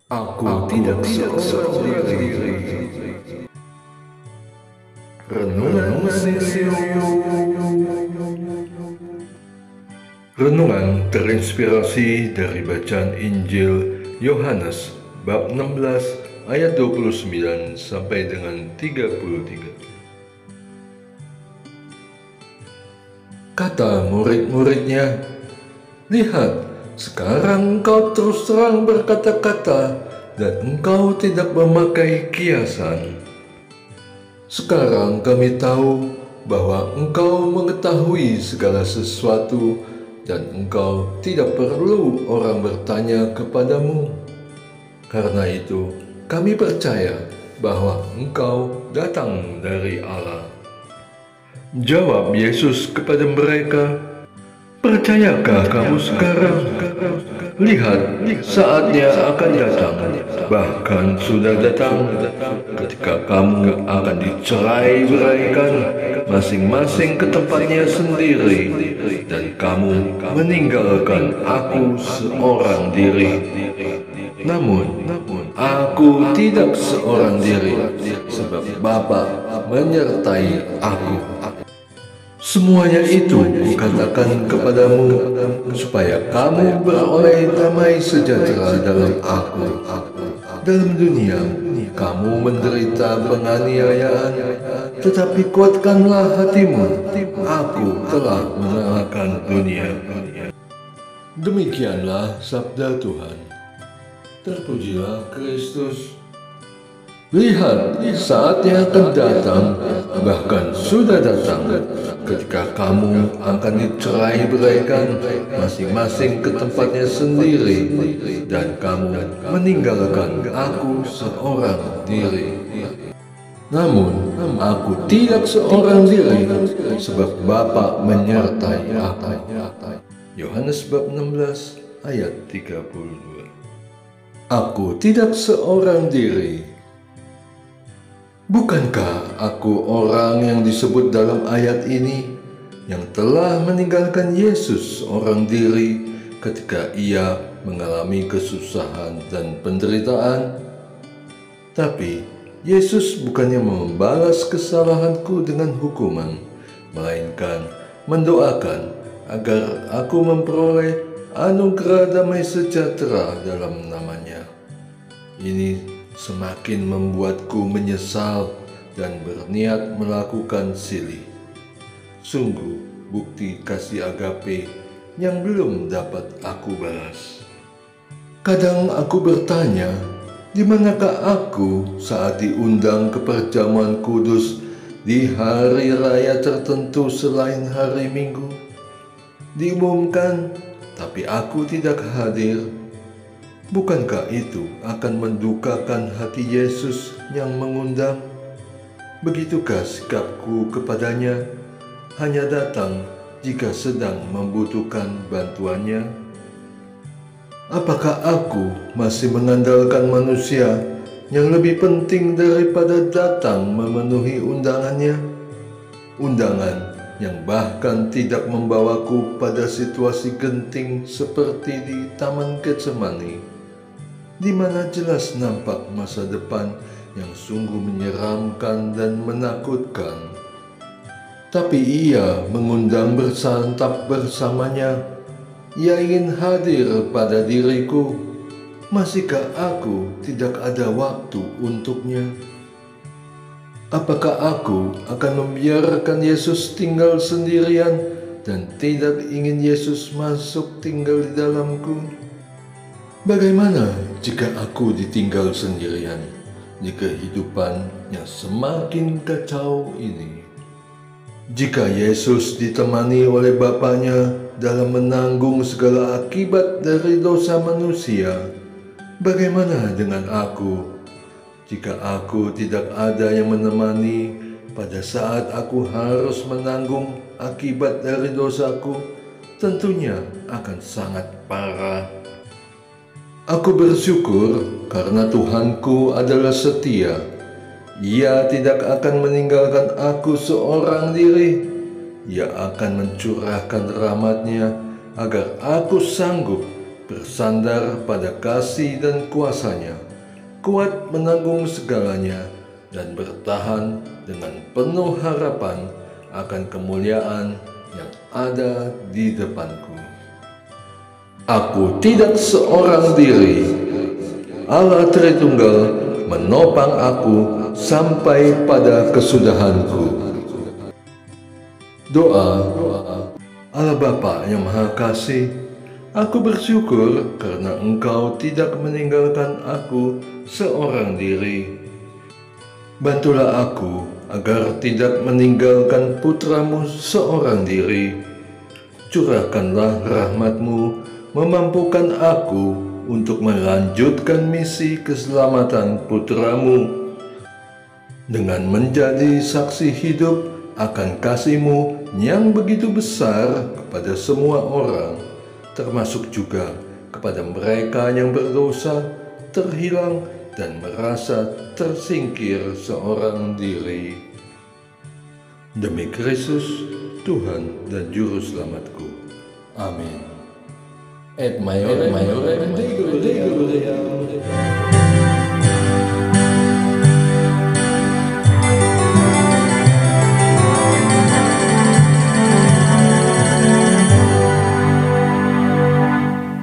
Aku tidak seorang diri. Renungan Sesiu. Renungan terinspirasi dari bacaan Injil Yohanes bab 16 ayat 29 sampai dengan 33. Kata murid-muridnya, "Lihat, sekarang engkau terus terang berkata-kata dan engkau tidak memakai kiasan. Sekarang kami tahu bahwa engkau mengetahui segala sesuatu dan engkau tidak perlu orang bertanya kepadamu. Karena itu, kami percaya bahwa engkau datang dari Allah." Jawab Yesus kepada mereka, "Percayakah kamu sekarang? Lihat, saatnya akan datang, bahkan sudah datang, ketika kamu akan dicerai-beraikan masing-masing ke tempatnya sendiri, dan kamu meninggalkan aku seorang diri. Namun, aku tidak seorang diri, sebab Bapa menyertai aku. Semuanya itu kukatakan kepadamu, supaya kamu beroleh damai sejahtera dalam aku. Dalam dunia, kamu menderita penganiayaan, tetapi kuatkanlah hatimu, aku telah mengalahkan dunia." Demikianlah sabda Tuhan. Terpujilah Kristus. Lihat, saatnya akan datang, bahkan sudah datang, ketika kamu akan dicerai-beraikan masing-masing ke tempatnya sendiri, dan kamu meninggalkan aku seorang diri. Namun, aku tidak seorang diri, sebab Bapa menyertai aku. Yohanes bab 16 ayat 32. Aku tidak seorang diri. Bukankah aku orang yang disebut dalam ayat ini, yang telah meninggalkan Yesus seorang diri ketika ia mengalami kesusahan dan penderitaan? Tapi Yesus bukannya membalas kesalahanku dengan hukuman, melainkan mendoakan agar aku memperoleh anugerah damai sejahtera dalam namanya. Ini semakin membuatku menyesal dan berniat melakukan silih. Sungguh bukti kasih agape yang belum dapat aku balas. Kadang aku bertanya, di manakah aku saat diundang ke perjamuan kudus di hari raya tertentu selain hari Minggu? Diumumkan, tapi aku tidak hadir. Bukankah itu akan mendukakan hati Yesus yang mengundang? Begitukah sikapku kepadanya, hanya datang jika sedang membutuhkan bantuannya? Apakah aku masih mengandalkan manusia yang lebih penting daripada datang memenuhi undangannya? Undangan yang bahkan tidak membawaku pada situasi genting seperti di Taman Getsemani, di mana jelas nampak masa depan yang sungguh menyeramkan dan menakutkan. Tapi ia mengundang bersantap bersamanya. Ia ingin hadir pada diriku. Masihkah aku tidak ada waktu untuknya? Apakah aku akan membiarkan Yesus tinggal sendirian dan tidak ingin Yesus masuk tinggal di dalamku? Bagaimana jika aku ditinggal sendirian di kehidupan yang semakin kacau ini? Jika Yesus ditemani oleh Bapanya dalam menanggung segala akibat dari dosa manusia, bagaimana dengan aku? Jika aku tidak ada yang menemani pada saat aku harus menanggung akibat dari dosaku, tentunya akan sangat parah. Aku bersyukur karena Tuhanku adalah setia. Ia tidak akan meninggalkan aku seorang diri. Ia akan mencurahkan rahmat-Nya agar aku sanggup bersandar pada kasih dan kuasa-Nya, kuat menanggung segalanya, dan bertahan dengan penuh harapan akan kemuliaan yang ada di depanku. Aku tidak seorang diri. Allah Tritunggal menopang aku sampai pada kesudahanku. Doa. Allah Bapa yang Maha Kasih, aku bersyukur karena Engkau tidak meninggalkan aku seorang diri. Bantulah aku agar tidak meninggalkan putramu seorang diri. Curahkanlah rahmat-Mu, memampukan aku untuk melanjutkan misi keselamatan putramu dengan menjadi saksi hidup akan kasih-Mu yang begitu besar kepada semua orang, termasuk juga kepada mereka yang berdosa, terhilang, dan merasa tersingkir seorang diri. Demi Kristus, Tuhan dan Juru Selamatku. Amin. Et maiore, Dei gloria.